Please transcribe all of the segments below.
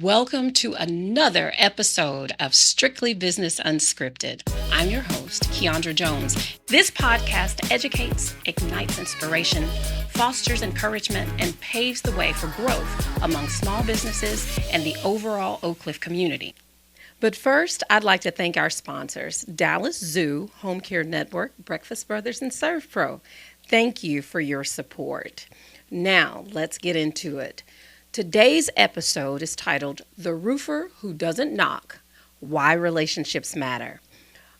Welcome to another episode of Strictly Business Unscripted. I'm your host, Keandra Jones. This podcast educates, ignites inspiration, fosters encouragement, and paves the way for growth among small businesses and the overall Oak Cliff community. But first, I'd like to thank our sponsors, Dallas Zoo, Home Care Network, Breakfast Brothers, and Serve Pro. Thank you for your support. Now, let's get into it. Today's episode is titled, The Roofer Who Doesn't Knock, Why Relationships Matter.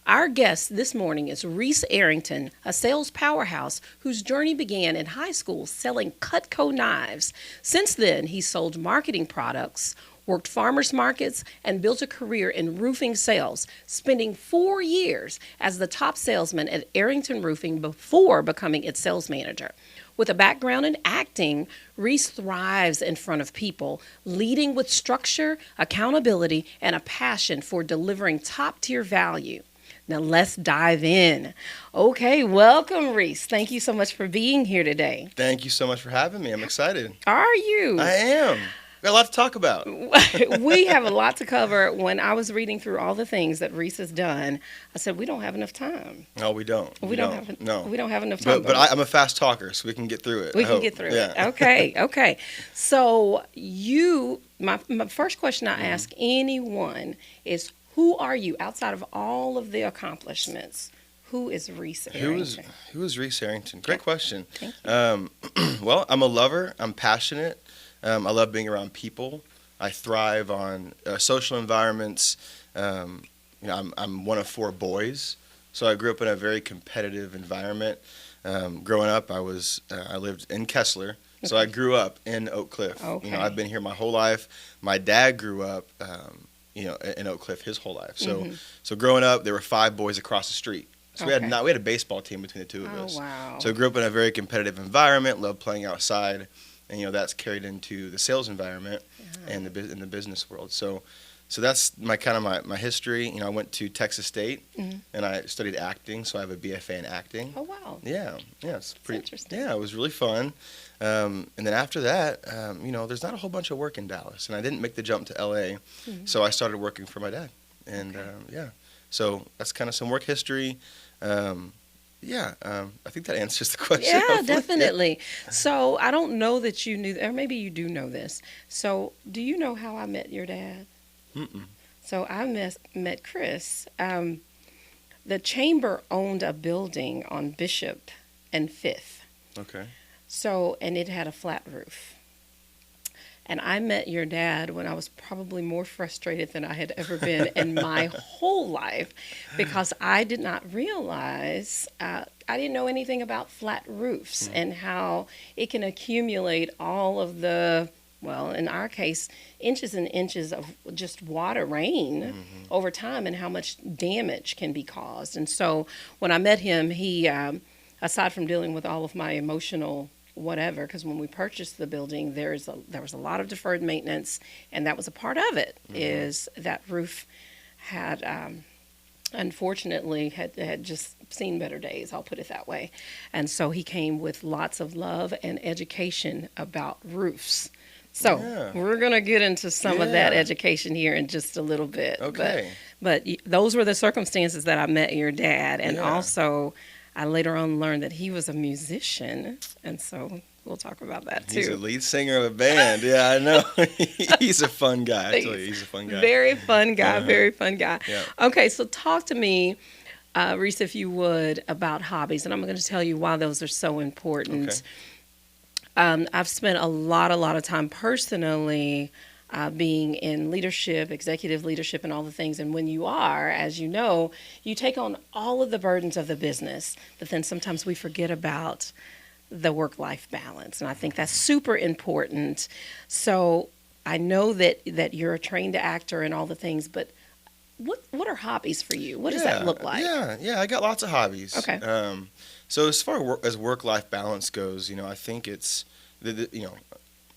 Our guest this morning is Reese Arrington, a sales powerhouse whose journey began in high school selling Cutco knives. Since then, he sold marketing products, worked farmers markets, and built a career in roofing sales, spending 4 years as the top salesman at Arrington Roofing before becoming its sales manager. With a background in acting, Reese thrives in front of people, leading with structure, accountability, and a passion for delivering top-tier value. Now let's dive in. Okay, welcome, Reese. Thank you so much for being here today. Thank you so much for having me. I'm excited. Are you? I am. Got a lot to talk about. We have a lot to cover. When I was reading through all the things that Reese has done, I said, we don't have enough time. No, we don't. We don't have enough time. But I'm a fast talker, so we can get through it. We can get through it. Okay. So my first question I ask anyone is, who are you outside of all of the accomplishments? Who is Reese Arrington? Who is Reese Arrington? Great question. Thank you. Well, I'm a lover. I'm passionate. I love being around people. I thrive on social environments. I'm one of 4 boys, so I grew up in a very competitive environment. Growing up, I lived in Kessler, so I grew up in Oak Cliff. Okay. I've been here my whole life. My dad grew up, in Oak Cliff his whole life. So growing up, there were 5 boys across the street. So we had a baseball team between the two of us. Oh, wow. So I grew up in a very competitive environment. Loved playing outside. And that's carried into the sales environment and in the business world. So that's my history. I went to Texas State and I studied acting, so I have a BFA in acting. Oh wow! Yeah, it's pretty interesting. Yeah, it was really fun. And then after that, there's not a whole bunch of work in Dallas, and I didn't make the jump to LA, so I started working for my dad. And so that's kind of some work history. I think that answers the question. Yeah, hopefully. definitely. So I don't know that you knew, or maybe you do know this. So do you know how I met your dad? Mm-mm. So I met Chris. The chamber owned a building on Bishop and 5th. Okay. So, and it had a flat roof. And I met your dad when I was probably more frustrated than I had ever been in my whole life, because I did not realize, I didn't know anything about flat roofs and how it can accumulate all of the, well, in our case, inches and inches of just water, rain over time, and how much damage can be caused. And so when I met him, he, aside from dealing with all of my emotional whatever, because when we purchased the building, there was a lot of deferred maintenance, and that was a part of it. Is that roof had unfortunately had just seen better days, I'll put it that way. And so he came with lots of love and education about roofs. So we're going to get into some of that education here in just a little bit. Okay. But those were the circumstances that I met your dad, and also I later on learned that he was a musician, and so we'll talk about that too. He's a lead singer of a band. Yeah, I know. He's a fun guy. I tell you, he's a fun guy. Very fun guy. Very fun guy. Yeah. Okay, so talk to me, Reese, if you would, about hobbies, and I'm going to tell you why those are so important. Okay. I've spent a lot of time personally being in leadership, executive leadership, and all the things. And when you are, as you know, you take on all of the burdens of the business, but then sometimes we forget about the work-life balance. And I think that's super important. So I know that you're a trained actor and all the things, but what are hobbies for you? What does that look like? Yeah, I got lots of hobbies. Okay. So as far as work-life balance goes, I think it's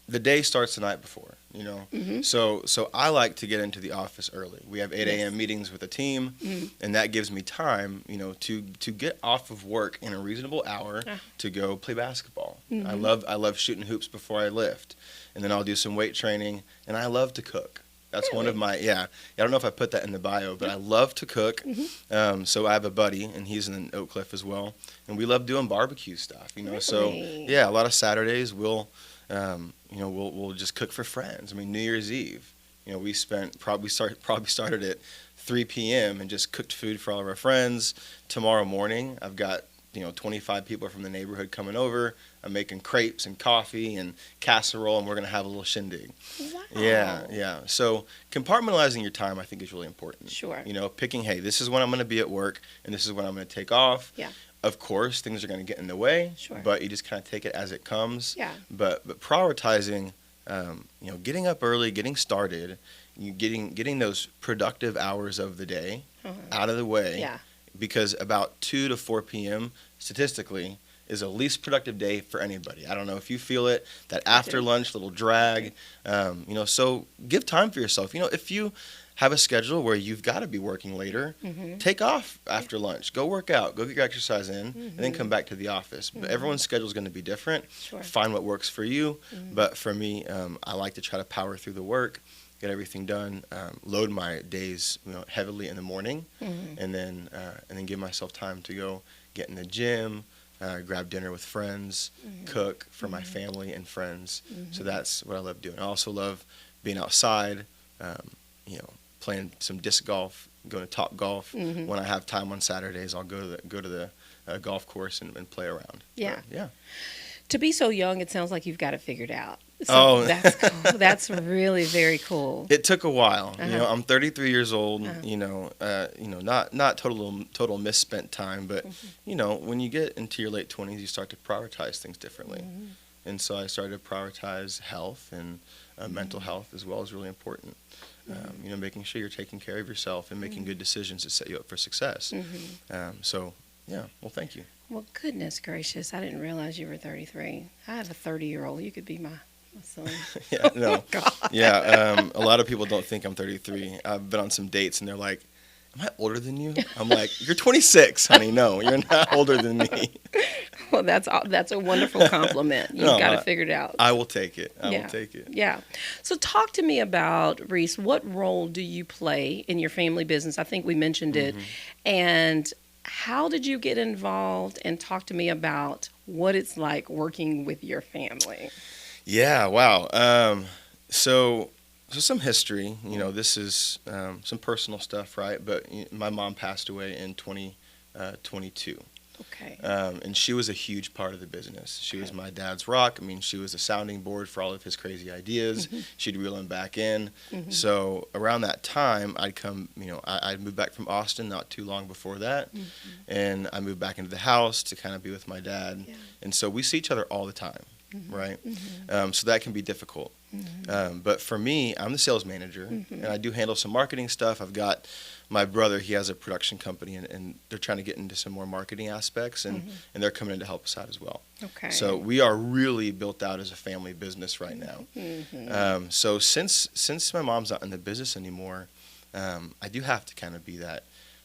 the day starts the night before, So I like to get into the office early. We have 8 a.m. meetings with the team, and that gives me time, to get off of work in a reasonable hour to go play basketball. I love shooting hoops before I lift, and then I'll do some weight training, and I love to cook. That's Really? one of my, I don't know if I put that in the bio, but I love to cook. So I have a buddy, and he's in Oak Cliff as well, and we love doing barbecue stuff, So Really? yeah, a lot of Saturdays we'll just cook for friends. I mean, New Year's Eve, we probably started at 3 p.m. and just cooked food for all of our friends. Tomorrow morning, I've got 25 people from the neighborhood coming over. I'm making crepes and coffee and casserole, and we're gonna have a little shindig. Wow. Yeah. So compartmentalizing your time, I think, is really important. Sure. Picking, hey, this is when I'm gonna be at work, and this is when I'm gonna take off. Yeah. Of course, things are gonna get in the way. Sure. But you just kind of take it as it comes. Yeah. But prioritizing, getting up early, getting started, getting those productive hours of the day out of the way. Yeah. Because about 2 to 4 p.m. statistically is the least productive day for anybody. I don't know if you feel it, that after lunch little drag. So give time for yourself. If you have a schedule where you've got to be working later, take off after lunch. Go work out. Go get your exercise in, and then come back to the office. But everyone's schedule is going to be different. Sure. Find what works for you. But for me, I like to try to power through the work, get everything done, load my days heavily in the morning, and then give myself time to go get in the gym, grab dinner with friends, cook for my family and friends. So that's what I love doing. I also love being outside, playing some disc golf, going to Top Golf. When I have time on Saturdays, I'll go to the golf course and play around. Yeah. But, yeah. To be so young, it sounds like you've got it figured out. So that's cool. That's really very cool. It took a while. I'm 33 years old. Not total misspent time, but when you get into your late 20s, you start to prioritize things differently. And so I started to prioritize health, and mental health as well is really important. Making sure you're taking care of yourself and making good decisions to set you up for success. Well, thank you. Well, goodness gracious, I didn't realize you were 33. I have a 30-year-old. You could be my son. Yeah, no. Oh, God. Yeah, a lot of people don't think I'm 33. I've been on some dates, and they're like, am I older than you? I'm like, you're 26, honey. No, you're not older than me. Well, that's a wonderful compliment. You've got it figured out. I will take it. I will take it. Yeah. So talk to me about, Reese, what role do you play in your family business? I think we mentioned it. And how did you get involved? And talk to me about what it's like working with your family. Yeah, wow. So some history. This is some personal stuff, right? But my mom passed away in 2022. Okay. And she was a huge part of the business. She was my dad's rock. I mean, she was a sounding board for all of his crazy ideas. She'd reel him back in. So around that time, I'd moved back from Austin not too long before that. And I moved back into the house to kind of be with my dad. Yeah. And so we see each other all the time, right? So that can be difficult. But for me, I'm the sales manager, and I do handle some marketing stuff. I've got my brother, he has a production company, and they're trying to get into some more marketing aspects, and they're coming in to help us out as well. Okay. So we are really built out as a family business right now. So since my mom's not in the business anymore, I do have to kind of be that,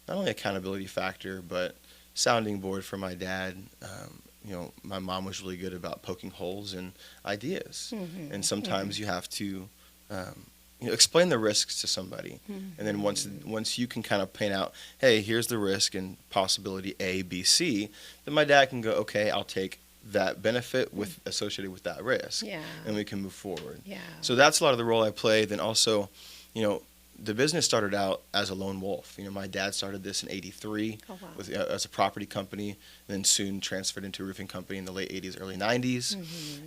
not only accountability factor, but sounding board for my dad. My mom was really good about poking holes in ideas, and sometimes you have to explain the risks to somebody, and then once you can kind of paint out, hey, here's the risk and possibility A, B, C, then my dad can go, okay, I'll take that benefit associated with that risk, and we can move forward. So that's a lot of the role I play. Then also, the business started out as a lone wolf. My dad started this in '83 as a property company, then soon transferred into a roofing company in the late '80s, early '90s,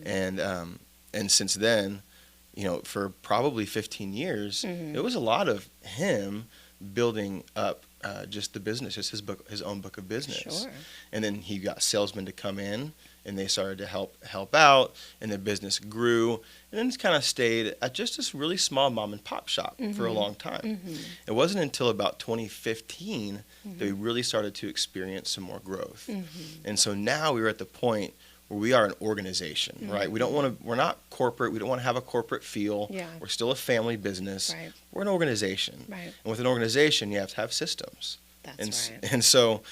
and since then, for probably 15 years, it was a lot of him building up just the business, just his own book of business. Sure. And then he got salesmen to come in, and they started to help out, and the business grew, and then it's kind of stayed at just this really small mom and pop shop for a long time. It wasn't until about 2015 that we really started to experience some more growth. And so now we're at the point where we are an organization, right? We're not corporate. We don't want to have a corporate feel. Yeah. We're still a family business. Right. We're an organization. Right. And with an organization, you have to have systems. That's right. And so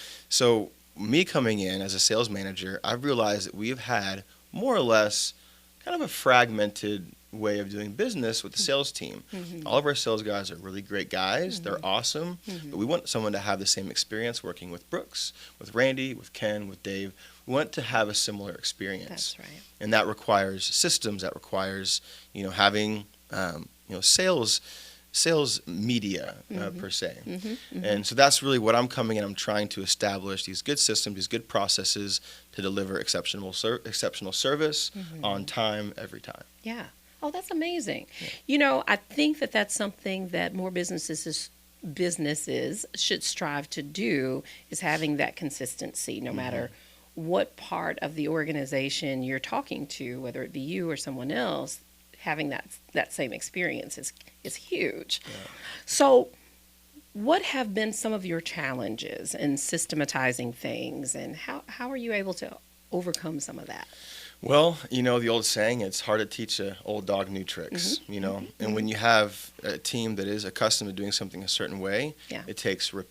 me coming in as a sales manager, I've realized that we've had more or less kind of a fragmented way of doing business with the sales team. All of our sales guys are really great guys. They're awesome. But we want someone to have the same experience working with Brooks, with Randy, with Ken, with Dave. We want to have a similar experience. That's right. And that requires systems. That requires, having, sales media per se. And so that's really what I'm coming in. I'm trying to establish these good systems, these good processes to deliver exceptional service on time, every time. Yeah. Oh, that's amazing. I think that that's something that more businesses should strive to do, is having that consistency, no matter what part of the organization you're talking to, whether it be you or someone else. Having that same experience is huge. Yeah. So what have been some of your challenges in systematizing things, and how are you able to overcome some of that? Well, the old saying, it's hard to teach an old dog new tricks, and when you have a team that is accustomed to doing something a certain way, it takes a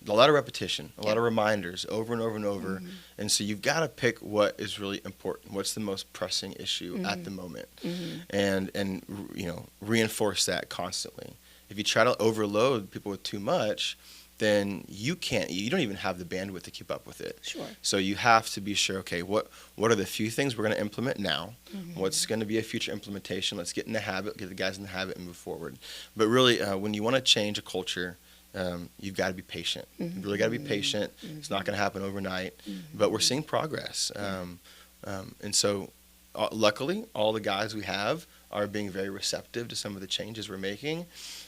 lot of repetition, a lot of reminders over and over and over. And so you've got to pick what is really important, what's the most pressing issue at the moment, and reinforce that constantly. If you try to overload people with too much, then you don't even have the bandwidth to keep up with it. Sure. So you have to be sure, okay, what are the few things we're going to implement now? What's going to be a future implementation? Let's get in the habit, get the guys in the habit, and move forward. But really, when you want to change a culture, you've got to be patient. You really got to be patient. It's not going to happen overnight, but we're seeing progress. And so luckily, all the guys we have are being very receptive to some of the changes we're making.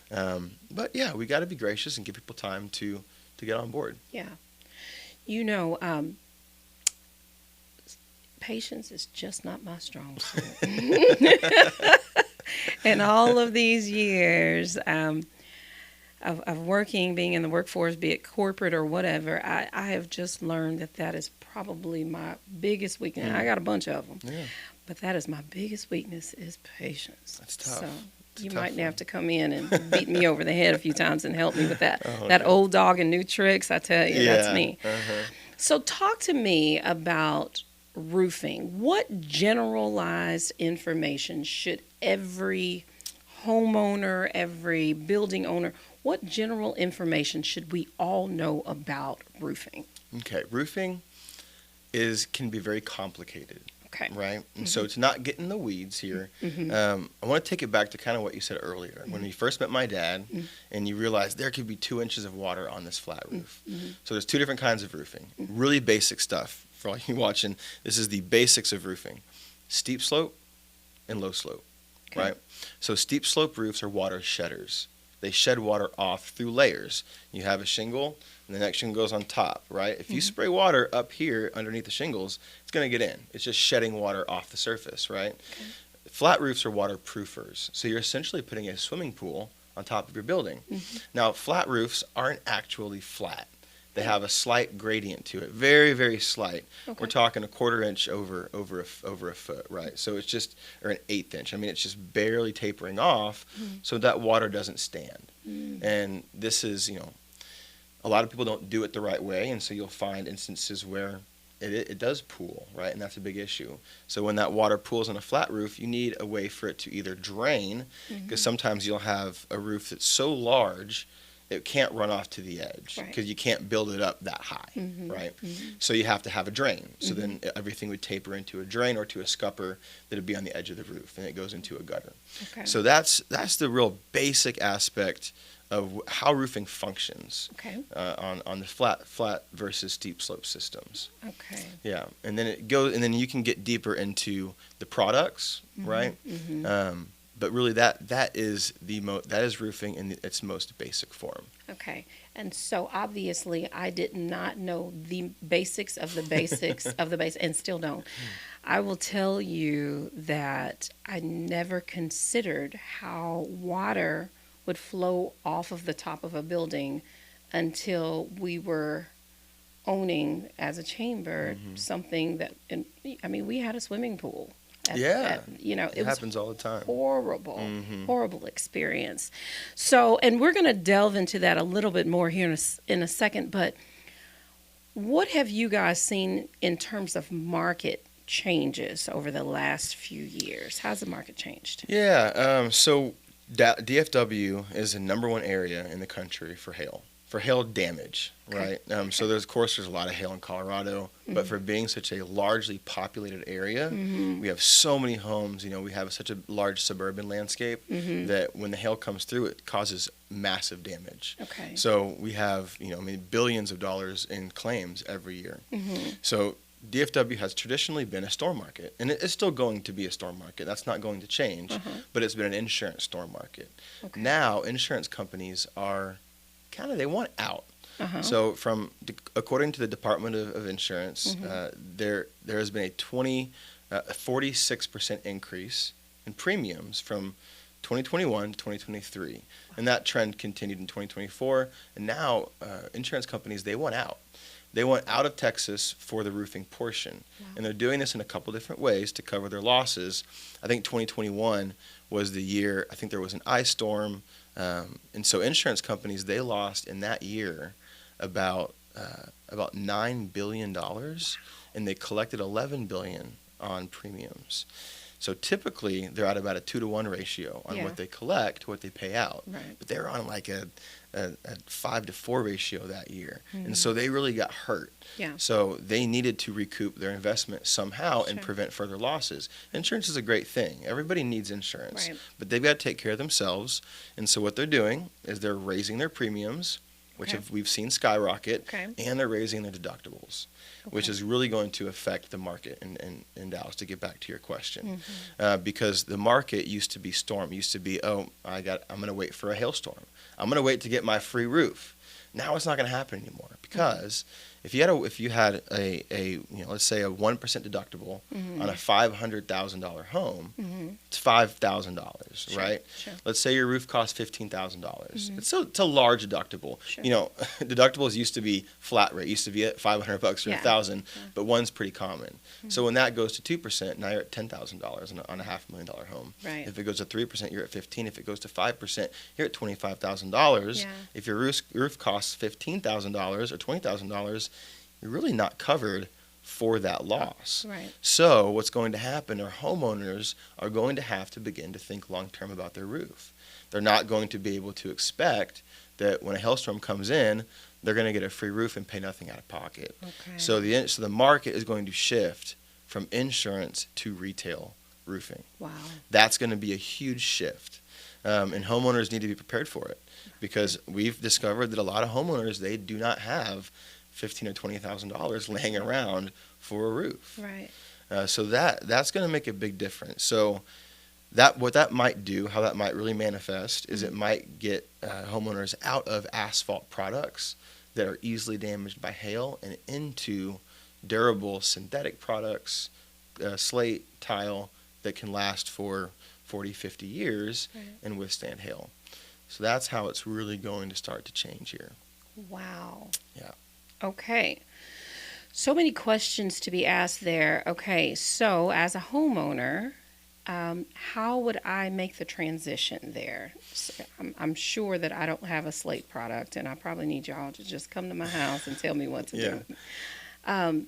But yeah, we got to be gracious and give people time to get on board. Yeah. Patience is just not my strong suit. In all of these years, of working, being in the workforce, be it corporate or whatever, I have just learned that is probably my biggest weakness. I got a bunch of them, but that is my biggest weakness, is patience. That's tough. So you might have to come in and beat me over the head a few times and help me with that. That old dog and new tricks, I tell you, that's me. So talk to me about roofing. What generalized information should every homeowner, every building owner, what general information should we all know about roofing? Okay, roofing can be very complicated. Okay. Right? And so to not get in the weeds here, I want to take it back to kind of what you said earlier. When you first met my dad and you realized there could be 2 inches of water on this flat roof. So there's 2 different kinds of roofing. Really basic stuff for all you watching. This is the basics of roofing. Steep slope and low slope. Okay. Right? So steep slope roofs are water shedders. They shed water off through layers. You have a shingle, and the next shingle goes on top, right? If you spray water up here underneath the shingles, it's going to get in. It's just shedding water off the surface, right? Okay. Flat roofs are waterproofers. So you're essentially putting a swimming pool on top of your building. Now, flat roofs aren't actually flat. They have a slight gradient to it, very, very slight. Okay. We're talking a 1/4 inch over a foot, right? So it's just, or an 1/8 inch. I mean, it's just barely tapering off, so that water doesn't stand. And this is, a lot of people don't do it the right way, and so you'll find instances where it does pool, right? And that's a big issue. So when that water pools on a flat roof, you need a way for it to either drain, because sometimes you'll have a roof that's so large it can't run off to the edge, because you can't build it up that high, right? So you have to have a drain. So then everything would taper into a drain or to a scupper that would be on the edge of the roof, and it goes into a gutter. Okay. So that's the real basic aspect of how roofing functions on the flat versus steep slope systems. Okay. Yeah, and then and then you can get deeper into the products, right? But really, that is roofing in its most basic form. Okay, and so obviously, I did not know the basics of the basics of the basics, and still don't. I will tell you that I never considered how water would flow off of the top of a building until we were owning, as a chamber, something that, we had a swimming pool. It happens all the time. Horrible experience. So, and we're going to delve into that a little bit more here in a second, but what have you guys seen in terms of market changes over the last few years? How's the market changed? Yeah, so DFW is the number one area in the country for hail damage, right? So there's a lot of hail in Colorado, but for being such a largely populated area, we have so many homes. We have such a large suburban landscape that when the hail comes through, it causes massive damage. Okay. So we have, billions of dollars in claims every year. So DFW has traditionally been a storm market, and it's still going to be a storm market. That's not going to change, but it's been an insurance storm market. Okay. Now, insurance companies are they want out. So according to the Department of Insurance, there has been a 46% increase in premiums from 2021 to 2023. And that trend continued in 2024. And now insurance companies, they want out. They want out of Texas for the roofing portion. Wow. And they're doing this in a couple different ways to cover their losses. I think 2021 was the year, I think there was an ice storm. And so insurance companies, they lost in that year about $9 billion, and they collected $11 billion on premiums. So typically, they're at about a 2-to-1 ratio on what they collect to what they pay out. Right. But they're on like a 5-to-4 ratio that year. And so they really got hurt. Yeah. So they needed to recoup their investment somehow and prevent further losses. Insurance is a great thing. Everybody needs insurance. Right. But they've got to take care of themselves. And so what they're doing is they're raising their premiums, which we've seen skyrocket, and they're raising their deductibles, which is really going to affect the market in Dallas, to get back to your question. Because the market used to be I'm going to wait for a hailstorm. I'm going to wait to get my free roof. Now it's not going to happen anymore, because if you had a let's say a 1% deductible on a $500,000 home, it's $5,000, right? Sure. Let's say your roof costs $15,000. It's a large deductible. Sure. Deductibles used to be flat rate. Used to be at $500 or $1,000, but one's pretty common. So when that goes to 2%, now you're at $10,000 on a $500,000 home. Right. If it goes to 3%, you're at 15. If it goes to 5%, you're at $25,000. Yeah. If your roof costs $15,000 or $20,000, you're really not covered for that loss. Right. So what's going to happen are homeowners are going to have to begin to think long-term about their roof. They're not going to be able to expect that when a hailstorm comes in, they're going to get a free roof and pay nothing out of pocket. Okay. So the market is going to shift from insurance to retail roofing. Wow. That's going to be a huge shift. And homeowners need to be prepared for it, because we've discovered that a lot of homeowners, they do not have $15,000 or $20,000 laying around for a roof. Right. So that's going to make a big difference. So what that might do, how that might really manifest, is it might get homeowners out of asphalt products that are easily damaged by hail and into durable synthetic products, slate, tile, that can last for 40, 50 years and withstand hail. So that's how it's really going to start to change here. Wow. Yeah. Okay. So many questions to be asked there. Okay, so as a homeowner, how would I make the transition there? So I'm sure that I don't have a slate product, and I probably need y'all to just come to my house and tell me what to do.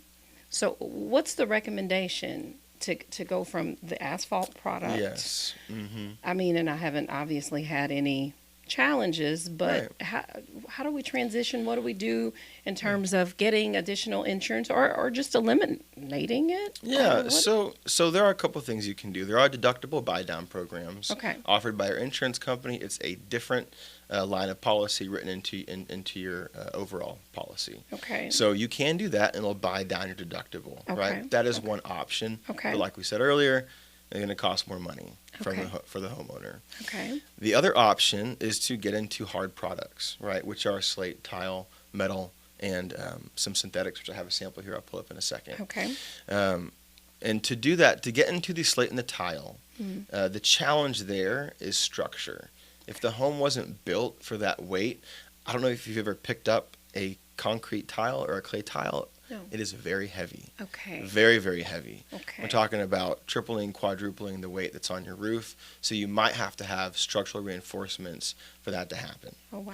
So what's the recommendation to go from the asphalt product? Yes. Mm-hmm. I mean, and I haven't obviously had any challenges, but how do we transition? What do we do in terms of getting additional insurance, or just eliminating it? Yeah, so there are a couple things you can do. There are deductible buy-down programs offered by your insurance company. It's a different line of policy written into your overall policy. Okay. So you can do that, and it'll buy down your deductible, right? That is one option. Okay. But like we said earlier, it's going to cost more money for the homeowner. Okay. The other option is to get into hard products, right, which are slate, tile, metal, and some synthetics, which I have a sample here I'll pull up in a second. Okay. And to do that, to get into the slate and the tile, the challenge there is structure. If the home wasn't built for that weight, I don't know if you've ever picked up a concrete tile or a clay tile. No. It is very heavy. Okay. Very, very heavy. Okay. We're talking about tripling, quadrupling the weight that's on your roof. So you might have to have structural reinforcements for that to happen. Oh, wow.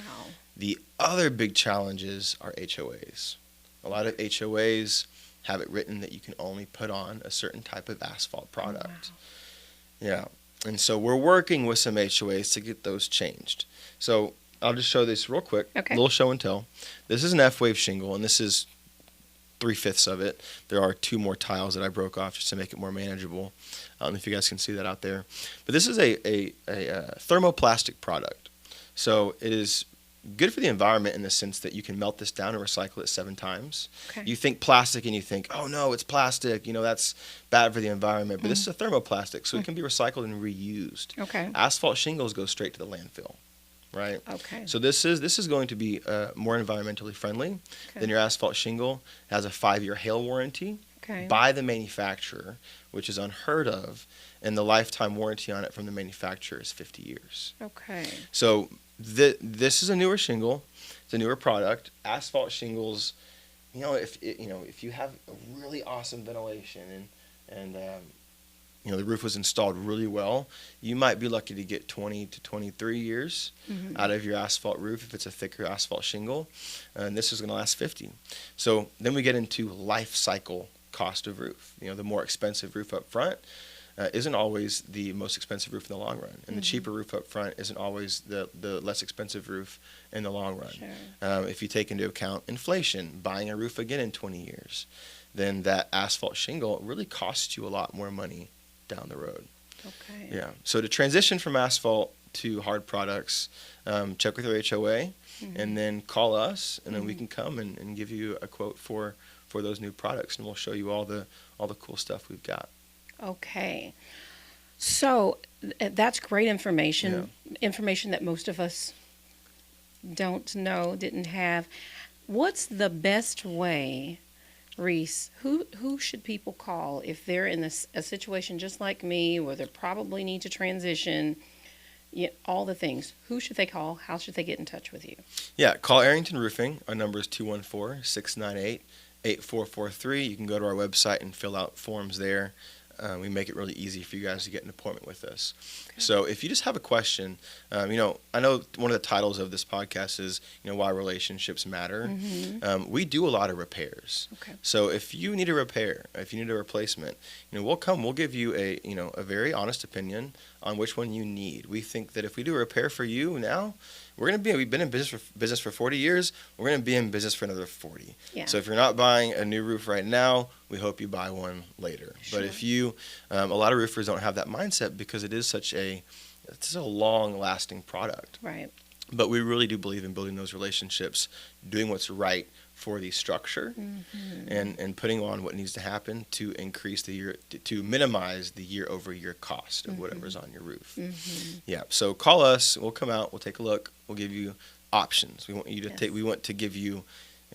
The other big challenges are HOAs. A lot of HOAs, have it written that you can only put on a certain type of asphalt product. Wow. Yeah. And so we're working with some HOAs to get those changed. So I'll just show this real quick. Okay. A little show and tell. This is an F-wave shingle, and this is 3/5 of it. There are 2 more tiles that I broke off just to make it more manageable. I don't know if you guys can see that out there. But this is a thermoplastic product. So it is good for the environment in the sense that you can melt this down and recycle it 7 times. Okay. You think plastic and you think, oh no, it's plastic, that's bad for the environment. But this is a thermoplastic, so it can be recycled and reused. Okay. Asphalt shingles go straight to the landfill, right? Okay. So this is going to be more environmentally friendly than your asphalt shingle. It has a 5-year hail warranty by the manufacturer, which is unheard of, and the lifetime warranty on it from the manufacturer is 50 years. Okay. So this is a newer shingle. It's a newer product. Asphalt shingles, if you have a really awesome ventilation and the roof was installed really well, you might be lucky to get 20 to 23 years out of your asphalt roof if it's a thicker asphalt shingle, and this is going to last 50. So then we get into life cycle cost of roof. The more expensive roof up front isn't always the most expensive roof in the long run, and the cheaper roof up front isn't always the less expensive roof in the long run. Sure. If you take into account inflation, buying a roof again in 20 years, then that asphalt shingle really costs you a lot more money down the road. Okay. Yeah. So to transition from asphalt to hard products, check with your HOA, and then call us, and then we can come and give you a quote for those new products, and we'll show you all the cool stuff we've got. Okay. So that's great information. Information that most of us don't know, didn't have. What's the best way, Reese? Who should people call if they're in a situation just like me, where they probably need to transition? All the things. Who should they call? How should they get in touch with you? Yeah, call Arrington Roofing. Our number is 214-698-8443. You can go to our website and fill out forms there. We make it really easy for you guys to get an appointment with us. Okay. So if you just have a question, I know one of the titles of this podcast is, why relationships matter. We do a lot of repairs. Okay. So if you need a repair, if you need a replacement, we'll give you a very honest opinion on which one you need. We think that if we do a repair for you now, we've been in business for 40 years. We're going to be in business for another 40. Yeah. So if you're not buying a new roof right now, we hope you buy one later. Sure. But if you, a lot of roofers don't have that mindset because it's a long-lasting product. Right. But we really do believe in building those relationships, doing what's right for the structure, and putting on what needs to happen to minimize the year-over-year cost of whatever's on your roof. Yeah. So call us. We'll come out. We'll take a look. We'll give you options. We want you to We want to give you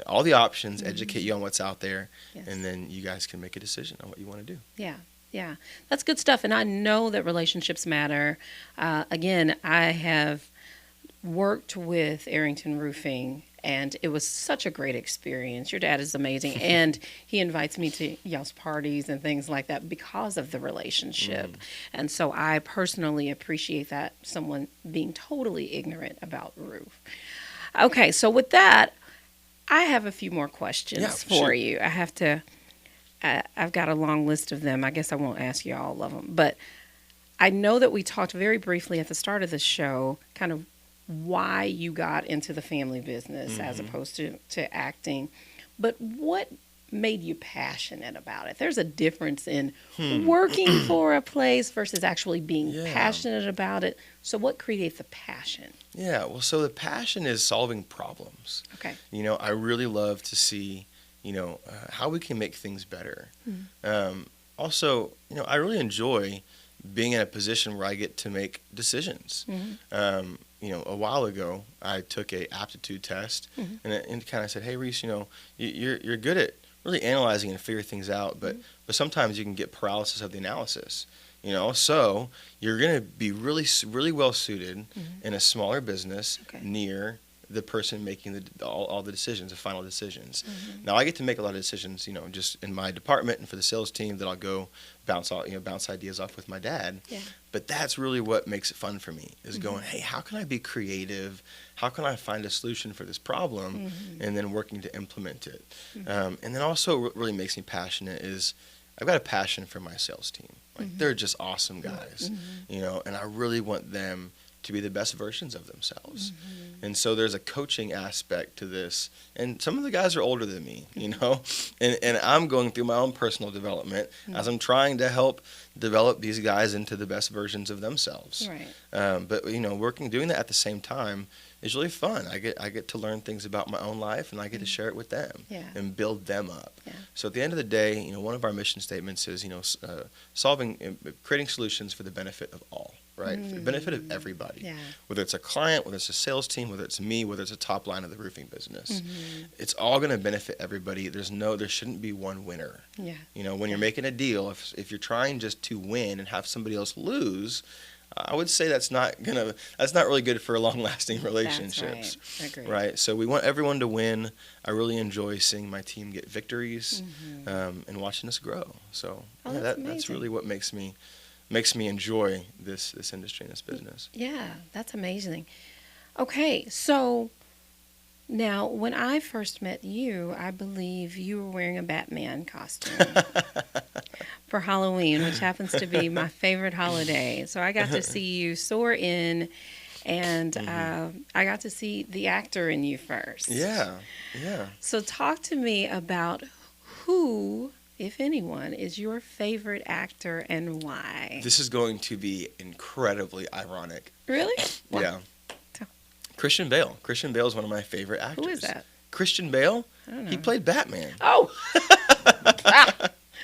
all the options, educate you on what's out there, and then you guys can make a decision on what you want to do. Yeah. Yeah, that's good stuff. And I know that relationships matter. Again, I have worked with Arrington Roofing, and it was such a great experience. Your dad is amazing, and he invites me to y'all's parties and things like that because of the relationship. And so I personally appreciate that, someone being totally ignorant about roof. Okay, so with that, I have a few more questions for you. I've got a long list of them. I guess I won't ask you all of them. But I know that we talked very briefly at the start of the show kind of why you got into the family business as opposed to acting. But what made you passionate about it? There's a difference in working for a place versus actually being passionate about it. So what creates the passion? Yeah, well, so the passion is solving problems. Okay. I really love to see how we can make things better. Also, I really enjoy being in a position where I get to make decisions. A while ago, I took a aptitude test, and it kind of said, "Hey, Reese, you're good at really analyzing and figuring things out, but sometimes you can get paralysis of the analysis. So you're going to be really, really well suited in a smaller business near the person making all the decisions, the final decisions. Now I get to make a lot of decisions, just in my department and for the sales team that I'll go bounce ideas off with my dad. Yeah. But that's really what makes it fun for me, is going, hey, how can I be creative? How can I find a solution for this problem? And then working to implement it. And then also what really makes me passionate is I've got a passion for my sales team. Like they're just awesome guys, and I really want them to be the best versions of themselves. And so there's a coaching aspect to this. And some of the guys are older than me, and I'm going through my own personal development as I'm trying to help develop these guys into the best versions of themselves. Right. But doing that at the same time is really fun. I get to learn things about my own life, and I get to share it with them and build them up. Yeah. So at the end of the day, one of our mission statements is, creating solutions for the benefit of all. Right? For the benefit of everybody. Yeah. Whether it's a client, whether it's a sales team, whether it's me, whether it's a top line of the roofing business. It's all going to benefit everybody. There shouldn't be one winner. Yeah. When you're making a deal, if you're trying just to win and have somebody else lose, I would say that's not really good for long-lasting relationships. That's right. Agreed. Right? So we want everyone to win. I really enjoy seeing my team get victories and watching us grow. So that's really what makes me enjoy this industry and this business. Yeah, that's amazing. Okay, so now when I first met you, I believe you were wearing a Batman costume for Halloween, which happens to be my favorite holiday. So I got to see you soar in, and I got to see the actor in you first. Yeah. So talk to me about who, if anyone, is your favorite actor and why? This is going to be incredibly ironic. Really? Yeah. Christian Bale. Christian Bale is one of my favorite actors. Who is that? Christian Bale? I don't know. He played Batman. Oh!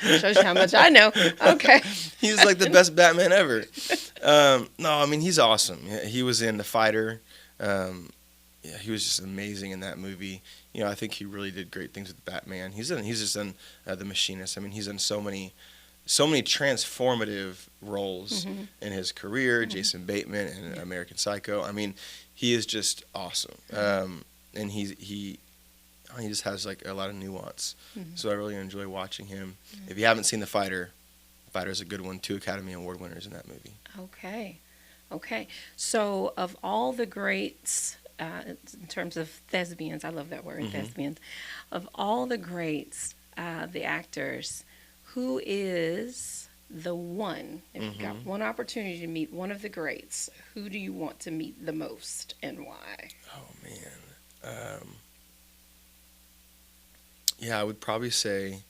Shows you how much I know. Okay. He's like the best Batman ever. He's awesome. He was in The Fighter. He was just amazing in that movie. I think he really did great things with Batman. He's just done The Machinist. He's done so many transformative roles in his career. Jason Bateman and American Psycho. He is just awesome. And he just has like a lot of nuance. So I really enjoy watching him. If you haven't seen The Fighter, Fighter's a good one. 2 Academy Award winners in that movie. Okay. So of all the greats, in terms of thespians, I love that word, thespians. Of all the greats, the actors, who is the one, if you've got one opportunity to meet one of the greats, who do you want to meet the most and why? Oh, man. I would probably say,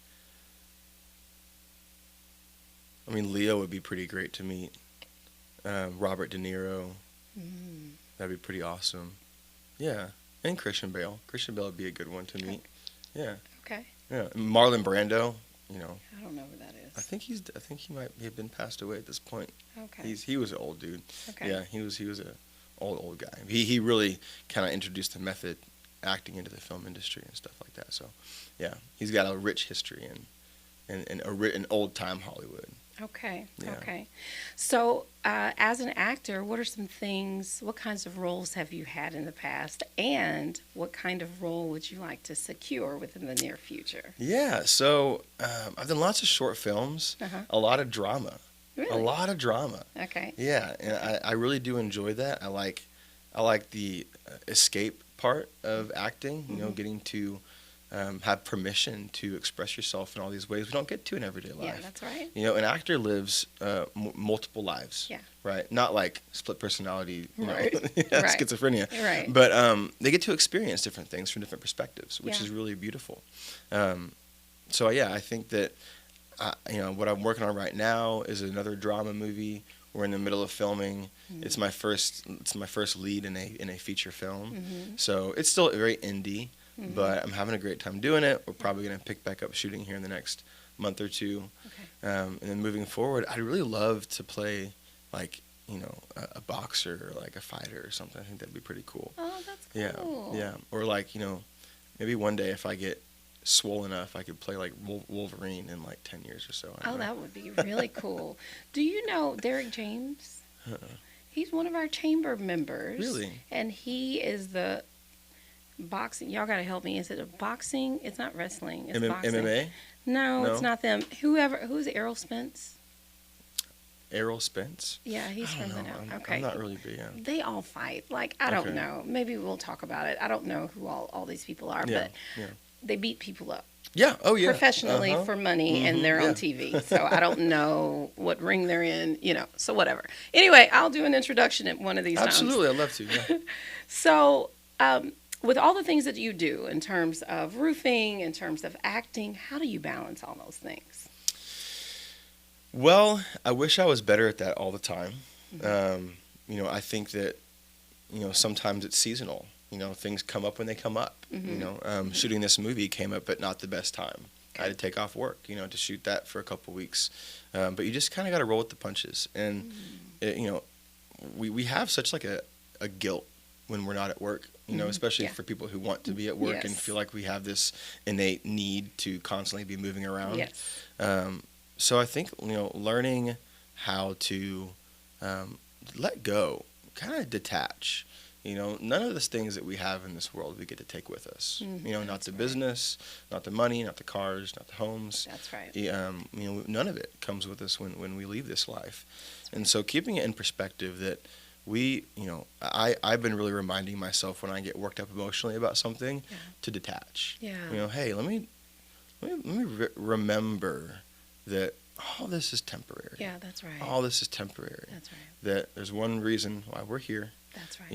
Leo would be pretty great to meet. Robert De Niro. That'd be pretty awesome. Yeah, and Christian Bale. Christian Bale would be a good one to meet. Yeah. Okay. Yeah, Marlon Brando. I don't know who that is. I think he might have been passed away at this point. Okay. He was an old dude. Okay. Yeah, he was a old guy. He really kind of introduced the method acting into the film industry and stuff like that. So, yeah, he's got a rich history in old time Hollywood. Okay. Yeah. Okay. So, as an actor, what kinds of roles have you had in the past, and what kind of role would you like to secure within the near future? Yeah. So, I've done lots of short films, a lot of drama. Really? A lot of drama. Okay. Yeah, and I really do enjoy that. I like the escape part of acting. Getting to have permission to express yourself in all these ways we don't get to in everyday life. Yeah, that's right. An actor lives multiple lives. Yeah. Right. Not like split personality. Right. Schizophrenia. Right. But they get to experience different things from different perspectives, which is really beautiful. So I think that what I'm working on right now is another drama movie. We're in the middle of filming. It's my first lead in a feature film. So it's still very indie. But I'm having a great time doing it. We're probably going to pick back up shooting here in the next month or two. Okay. And then moving forward, I'd really love to play like, a boxer or like a fighter or something. I think that'd be pretty cool. Oh, that's cool. Yeah. Or like, maybe one day if I get swole enough, I could play like Wolverine in like 10 years or so. Oh, that would be really cool. Do you know Derek James? He's one of our chamber members. Really? And he is the Boxing. Y'all got to help me. Is it a boxing? It's not wrestling. It's boxing. MMA? No, it's No? not them. Who's Errol Spence? Errol Spence? Yeah, he's I from don't the know. now. I'm Okay. not really big on. They all fight. Like, I don't Okay. know. Maybe we'll talk about it. I don't know who all these people are, Yeah, but yeah. they beat people up Yeah, oh yeah. professionally Uh-huh. for money, Mhm, and they're yeah. on TV. So I don't know what ring they're in, so whatever. Anyway, I'll do an introduction at one of these times. Absolutely, I'd love to. Yeah. So, with all the things that you do in terms of roofing, in terms of acting, how do you balance all those things? Well, I wish I was better at that all the time. Mm-hmm. I think that, sometimes it's seasonal. Things come up when they come up. Mm-hmm. Shooting this movie came up at not the best time. I had to take off work, to shoot that for a couple weeks. But you just kind of got to roll with the punches. And, we have such like a guilt when we're not at work, especially Yeah. for people who want to be at work and Yes. feel like we have this innate need to constantly be moving around. Yes. So I think, learning how to let go, kind of detach. None of the things that we have in this world we get to take with us. Not That's the right. business, not the money, not the cars, not the homes. That's right. None of it comes with us when we leave this life. And so keeping it in perspective that I've been really reminding myself when I get worked up emotionally about something Yeah. to detach. Yeah. Hey, let me remember that all this is temporary. Yeah, that's right. All this is temporary. That's right. That there's one reason why we're here. That's right.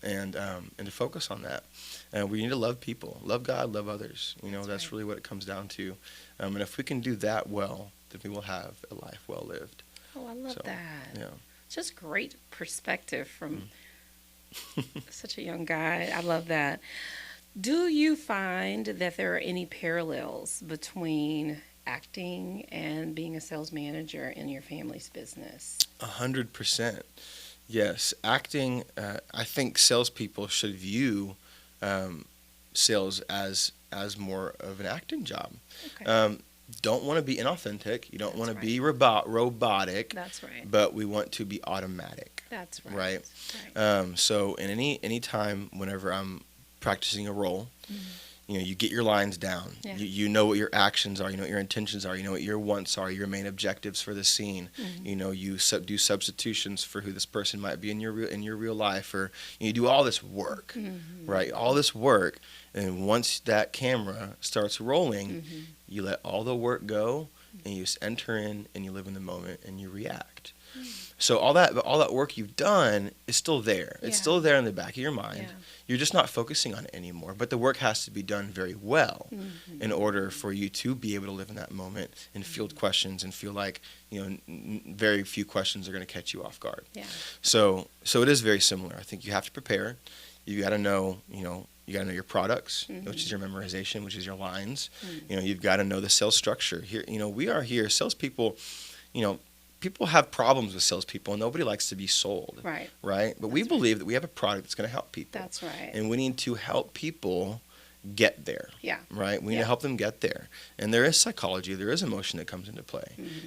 And to focus on that. And we need to love people, love God, love others. That's That's right. really what it comes down to. And if we can do that well, then we will have a life well lived. Oh, I love So, that. Yeah. Just great perspective from such a young guy. I love that. Do you find that there are any parallels between acting and being a sales manager in your family's business? 100%. Yes. Acting, I think salespeople should view sales as more of an acting job. Okay. Don't want to be inauthentic. You don't That's want to right. be robotic, That's right. but we want to be automatic. That's right. Right. Right. So in any time whenever I'm practicing a role, you get your lines down. Yeah. You know what your actions are. You know what your intentions are. You know what your wants are. Your main objectives for the scene. You do substitutions for who this person might be in your real life, or you do all this work, right? All this work, and once that camera starts rolling, you let all the work go, and you just enter in, and you live in the moment, and you react. So all that work you've done is still there. It's Yeah. still there in the back of your mind. Yeah. You're just not focusing on it anymore. But the work has to be done very well in order for you to be able to live in that moment and field questions and feel like very few questions are going to catch you off guard. Yeah. So it is very similar. I think you have to prepare. You got to know, you got to know your products, which is your memorization, which is your lines. You've got to know the sales structure. Here, we are here. Salespeople, people have problems with salespeople, and nobody likes to be sold. Right. Right? But we That's believe that we have a product that's going to help people. That's right. And we need to help people get there. Yeah. Right? We need Yeah. to help them get there. And there is psychology, there is emotion that comes into play.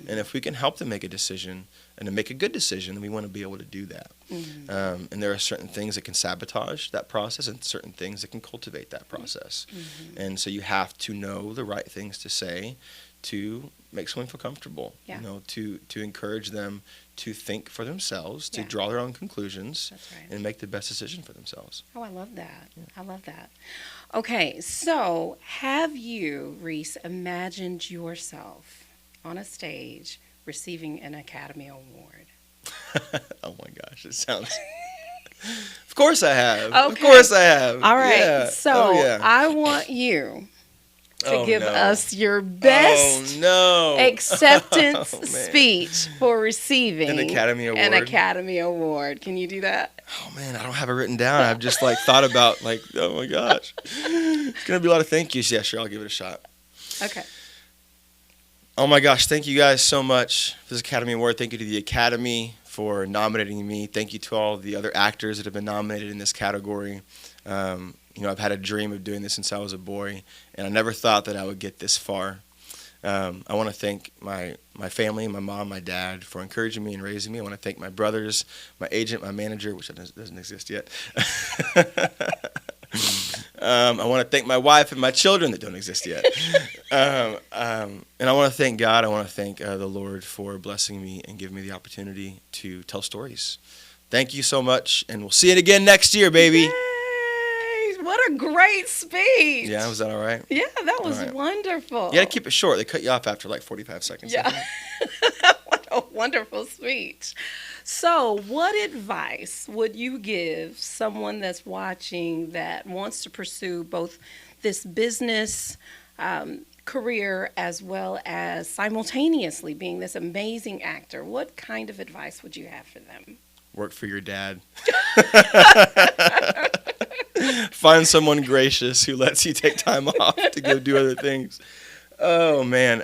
And if we can help them make a decision and to make a good decision, then we want to be able to do that. And there are certain things that can sabotage that process and certain things that can cultivate that process. And so you have to know the right things to say to make someone feel comfortable, Yeah. to encourage them to think for themselves, to Yeah. draw their own conclusions, That's right. and make the best decision for themselves. Oh, I love that. I love that. Okay, so have you, Reese, imagined yourself on a stage receiving an Academy Award? Oh my gosh, it sounds. Of course I have. Of Okay. course I have. All right, Yeah. so Oh, yeah. I want you to Oh, give no. us your best Oh no. acceptance Oh, man. speech for receiving An Academy an Award? Academy Award. Can you do that? Oh man, I don't have it written down. I've just thought about oh my gosh. It's gonna be a lot of thank yous. Yeah, sure, I'll give it a shot. Okay. Oh my gosh, thank you guys so much for this Academy Award. Thank you to the Academy for nominating me. Thank you to all the other actors that have been nominated in this category. I've had a dream of doing this since I was a boy, and I never thought that I would get this far. I want to thank my family, my mom, my dad, for encouraging me and raising me. I want to thank my brothers, my agent, my manager, which doesn't exist yet. I want to thank my wife and my children that don't exist yet. And I want to thank God. I want to thank the Lord for blessing me and giving me the opportunity to tell stories. Thank you so much, and we'll see it again next year, baby. Yay! What a great speech. Yeah, was that all right? Yeah, that was right. wonderful. You got to keep it short. They cut you off after like 45 seconds. Yeah. What a wonderful speech. So, what advice would you give someone that's watching that wants to pursue both this business career as well as simultaneously being this amazing actor? What kind of advice would you have for them? Work for your dad. Find someone gracious who lets you take time off to go do other things. Oh, man.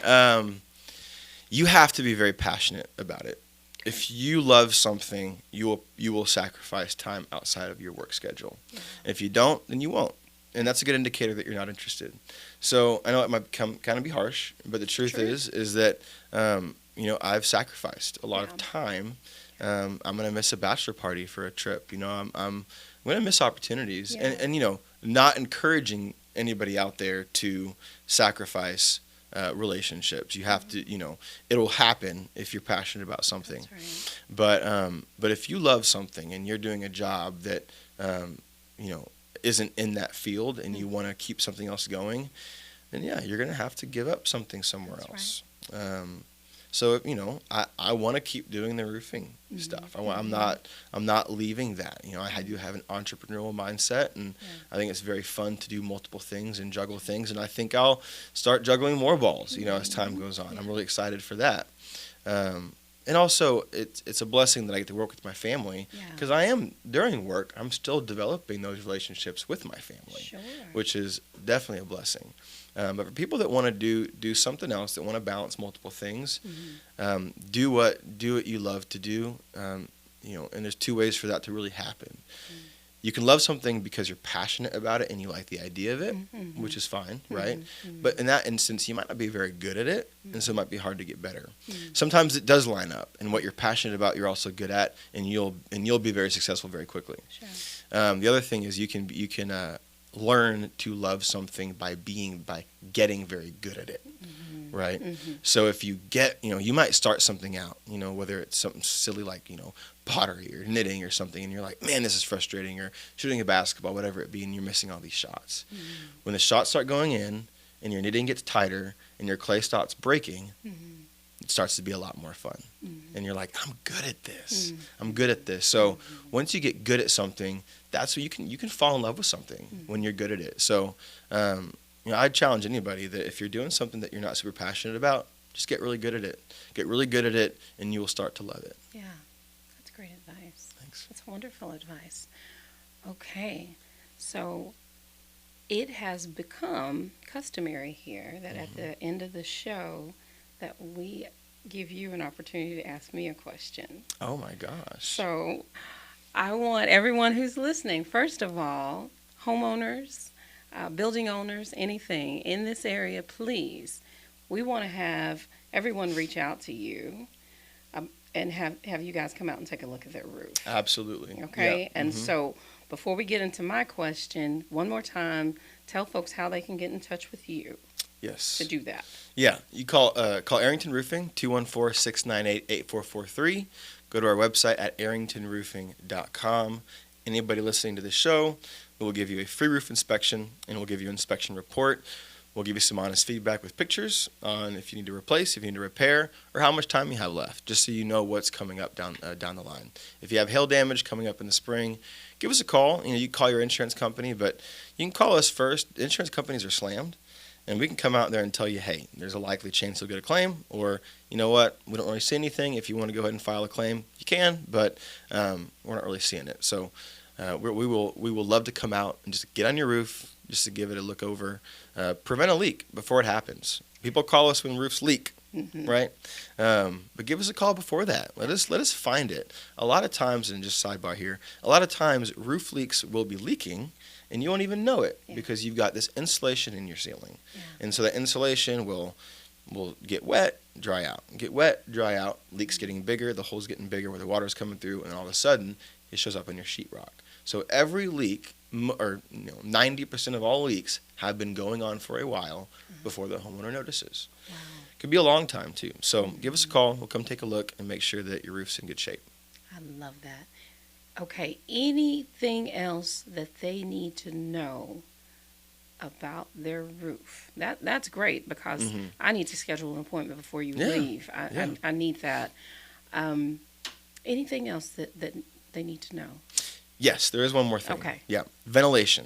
You have to be very passionate about it. If you love something, you will sacrifice time outside of your work schedule. Yeah. If you don't, then you won't. And that's a good indicator that you're not interested. So I know it might kind of be harsh, but the truth is that, I've sacrificed a lot of time. I'm going to miss a bachelor party for a trip. I'm going to miss opportunities. Yeah. And not encouraging anybody out there to sacrifice relationships. You have to, it'll happen if you're passionate about something. That's right. But if you love something and you're doing a job that, isn't in that field and you want to keep something else going, then yeah, you're going to have to give up something somewhere else. Right. So I want to keep doing the roofing stuff. I'm not leaving that. I do have an entrepreneurial mindset, and I think it's very fun to do multiple things and juggle things. And I think I'll start juggling more balls, as time goes on. I'm really excited for that. And also, it's a blessing that I get to work with my family, because during work, I'm still developing those relationships with my family, which is definitely a blessing. But for people that want to do something else, that want to balance multiple things, do what you love to do. And there's two ways for that to really happen. You can love something because you're passionate about it and you like the idea of it, which is fine, right? But in that instance, you might not be very good at it, and so it might be hard to get better. Sometimes it does line up, and what you're passionate about, you're also good at, and you'll be very successful very quickly. Sure. The other thing is you can learn to love something by getting very good at it. Right? So if you you might start something out, whether it's something silly like, pottery or knitting or something, and you're like, man, this is frustrating, or shooting a basketball, whatever it be, and you're missing all these shots. When the shots start going in and your knitting gets tighter and your clay starts breaking, it starts to be a lot more fun. And you're like, I'm good at this. I'm good at this. So once you get good at something, that's when you can fall in love with something when you're good at it. So, I'd challenge anybody that if you're doing something that you're not super passionate about, just get really good at it. Get really good at it, and you will start to love it. Yeah, that's great advice. Thanks. That's wonderful advice. Okay, so it has become customary here that at the end of the show that we give you an opportunity to ask me a question. Oh, my gosh. So I want everyone who's listening, first of all, homeowners, building owners, anything in this area, please, we want to have everyone reach out to you and have you guys come out and take a look at their roof. Absolutely. Okay? Yeah. And so before we get into my question, one more time, tell folks how they can get in touch with you. Yes. To do that. Yeah. You call Arrington Roofing, 214-698-8443. Go to our website at arringtonroofing.com. Anybody listening to this show, we'll give you a free roof inspection, and we'll give you an inspection report. We'll give you some honest feedback with pictures on if you need to replace, if you need to repair, or how much time you have left, just so you know what's coming up down the line. If you have hail damage coming up in the spring, give us a call. You call your insurance company, but you can call us first. Insurance companies are slammed, and we can come out there and tell you, hey, there's a likely chance you'll get a claim, or you know what, we don't really see anything. If you want to go ahead and file a claim, you can, but we're not really seeing it. So we will love to come out and just get on your roof, just to give it a look over, prevent a leak before it happens. People call us when roofs leak, right? But give us a call before that. Let us find it. A lot of times, and just sidebar here, a lot of times roof leaks will be leaking, and you won't even know it because you've got this insulation in your ceiling, and so that insulation will get wet, dry out, get wet, dry out. Leaks getting bigger, the holes getting bigger where the water's coming through, and all of a sudden it shows up on your sheetrock. So every leak, or 90% of all leaks, have been going on for a while before the homeowner notices. Wow. Could be a long time too. So give us a call. We'll come take a look and make sure that your roof's in good shape. I love that. Okay, anything else that they need to know about their roof? That's great, because I need to schedule an appointment before you leave. I need that. Anything else that they need to know? Yes, there is one more thing. Okay. Yeah, ventilation.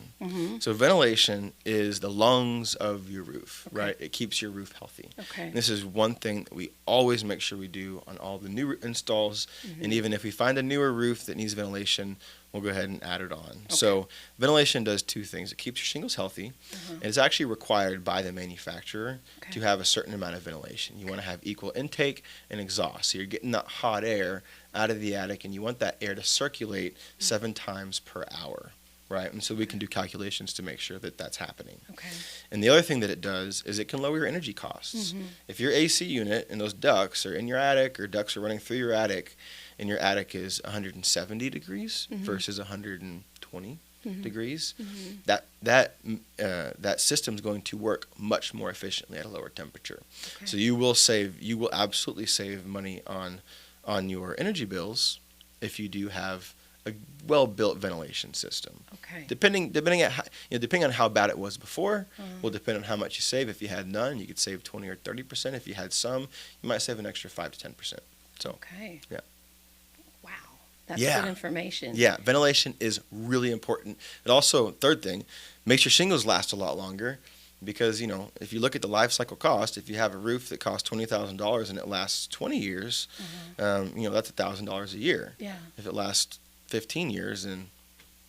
So ventilation is the lungs of your roof, right? It keeps your roof healthy. Okay. This is one thing that we always make sure we do on all the new installs. And even if we find a newer roof that needs ventilation, we'll go ahead and add it on. Okay. So ventilation does two things. It keeps your shingles healthy, and it's actually required by the manufacturer to have a certain amount of ventilation. You want to have equal intake and exhaust. So you're getting that hot air out of the attic, and you want that air to circulate 7 times per hour, right? And so we can do calculations to make sure that that's happening. Okay. And the other thing that it does is it can lower your energy costs. If your AC unit and those ducts are in your attic, or ducts are running through your attic, and your attic is 170 degrees versus 120 degrees, that system's going to work much more efficiently at a lower temperature. Okay. So you will absolutely save money on your energy bills if you do have a well-built ventilation system. Okay. Depending on how bad it was before, will depend on how much you save. If you had none, you could save 20 or 30%. If you had some, you might save an extra 5 to 10%. So. Okay. Yeah. Wow, that's good information. Yeah, ventilation is really important. And also, third thing, makes your shingles last a lot longer. Because, if you look at the life cycle cost, if you have a roof that costs $20,000 and it lasts 20 years, that's $1,000 a year. Yeah. If it lasts 15 years, and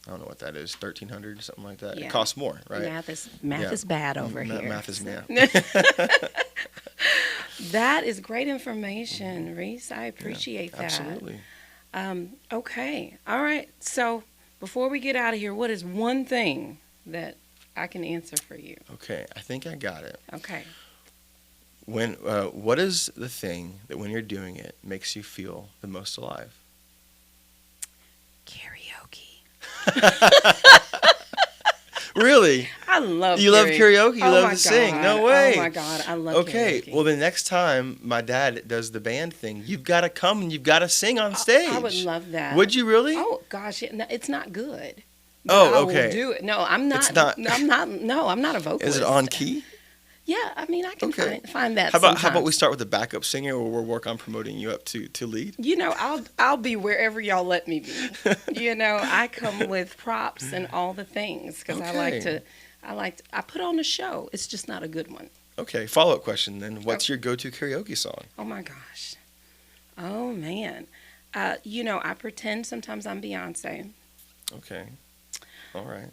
I don't know what that is, $1,300, something like that. Yeah. It costs more, right? Math is bad over here. Math is math. That is great information, Reese. I appreciate that. Absolutely. Okay. All right. So before we get out of here, what is one thing that I can answer for you? Okay, I think I got it. Okay. What is the thing that when you're doing it makes you feel the most alive? Karaoke. Really? I love You love karaoke? You love to sing? No way. Oh my God, I love karaoke. Okay, well the next time my dad does the band thing, you've got to come and you've got to sing on stage. I would love that. Would you really? Oh gosh, it's not good. Oh, okay. I will do it. No, I'm not. I'm not a vocalist. Is it on key? Yeah, I mean, I can find that. How about we start with the backup singer, or we'll work on promoting you up to lead? I'll be wherever y'all let me be. I come with props and all the things because I put on a show. It's just not a good one. Okay, follow-up question then. What's your go-to karaoke song? Oh my gosh. Oh man. I pretend sometimes I'm Beyonce. Okay. All right.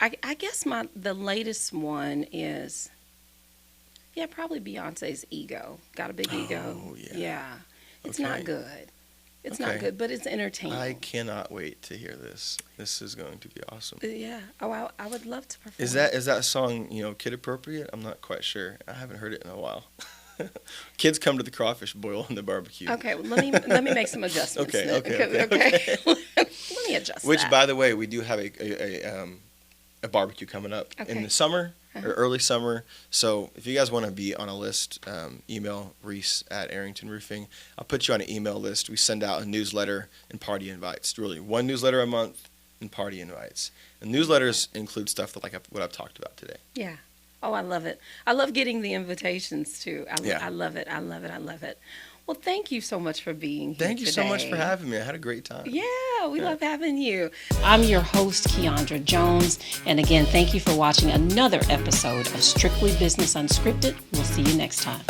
I guess the latest one is, probably Beyonce's Ego. Got a big ego. Oh, yeah. Yeah. It's not good. It's not good, but it's entertaining. I cannot wait to hear this. This is going to be awesome. Yeah. Oh, I would love to perform. Is that song, kid appropriate? I'm not quite sure. I haven't heard it in a while. Kids come to the crawfish boil and the barbecue. Okay, well, let me make some adjustments. Okay. Let me adjust. Which, by the way, we do have a barbecue coming up in the summer or early summer. So if you guys want to be on a list, email Reese at Arrington Roofing. I'll put you on an email list. We send out a newsletter and party invites. Really, one newsletter a month and party invites. And newsletters include stuff that what I've talked about today. Yeah. Oh, I love it. I love getting the invitations, too. I love it. Well, thank you so much for being here Thank you so much for having me. I had a great time. Yeah, we love having you. I'm your host, Keandra Jones. And again, thank you for watching another episode of Strictly Business Unscripted. We'll see you next time.